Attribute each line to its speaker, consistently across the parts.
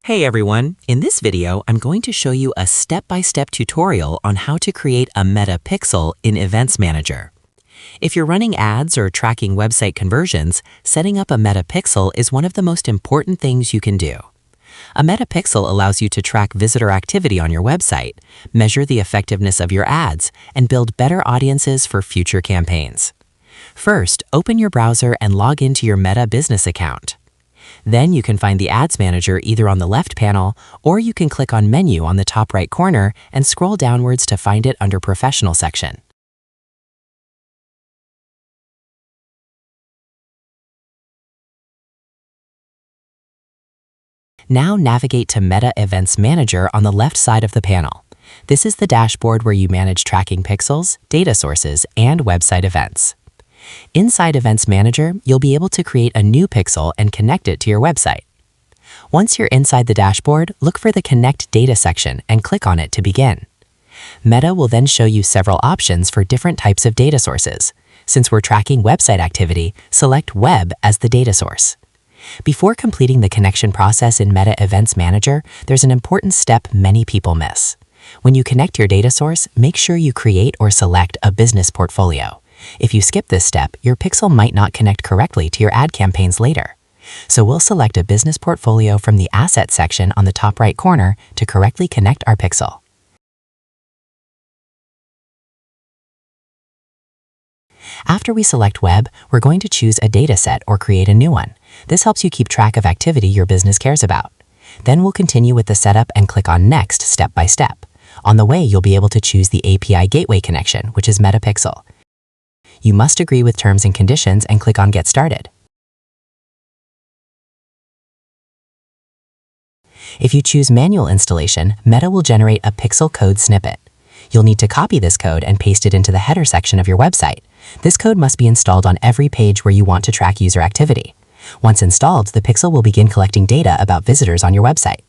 Speaker 1: Hey everyone, in this video I'm going to show you a step-by-step tutorial on how to create a Meta Pixel in Events Manager. If you're running ads or tracking website conversions, setting up a Meta Pixel is one of the most important things you can do. A Meta Pixel allows you to track visitor activity on your website, measure the effectiveness of your ads, and build better audiences for future campaigns. First, open your browser and log into your Meta business account. Then you can find the Ads Manager either on the left panel, or you can click on Menu on the top right corner and scroll downwards to find it under Professional section. Now navigate to Meta Events Manager on the left side of the panel. This is the dashboard where you manage tracking pixels, data sources, and website events. Inside Events Manager, you'll be able to create a new pixel and connect it to your website. Once you're inside the dashboard, look for the Connect Data section and click on it to begin. Meta will then show you several options for different types of data sources. Since we're tracking website activity, select Web as the data source. Before completing the connection process in Meta Events Manager, there's an important step many people miss. When you connect your data source, make sure you create or select a business portfolio. If you skip this step, your pixel might not connect correctly to your ad campaigns later. So we'll select a business portfolio from the Assets section on the top right corner to correctly connect our pixel. After we select Web, we're going to choose a dataset or create a new one. This helps you keep track of activity your business cares about. Then we'll continue with the setup and click on Next step by step. On the way, you'll be able to choose the API Gateway connection, which is Meta Pixel. You must agree with terms and conditions and click on Get Started. If you choose Manual Installation, Meta will generate a pixel code snippet. You'll need to copy this code and paste it into the header section of your website. This code must be installed on every page where you want to track user activity. Once installed, the pixel will begin collecting data about visitors on your website.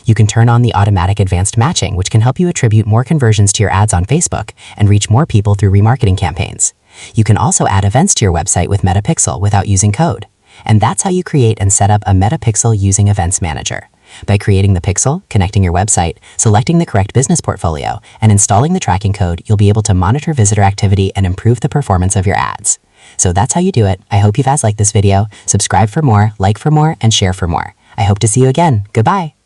Speaker 1: You can turn on the automatic advanced matching, which can help you attribute more conversions to your ads on Facebook and reach more people through remarketing campaigns. You can also add events to your website with Meta Pixel without using code. And that's how you create and set up a Meta Pixel using Events Manager. By creating the pixel, connecting your website, selecting the correct business portfolio, and installing the tracking code, you'll be able to monitor visitor activity and improve the performance of your ads. So that's how you do it. I hope you guys liked this video. Subscribe for more, like for more, and share for more. I hope to see you again. Goodbye.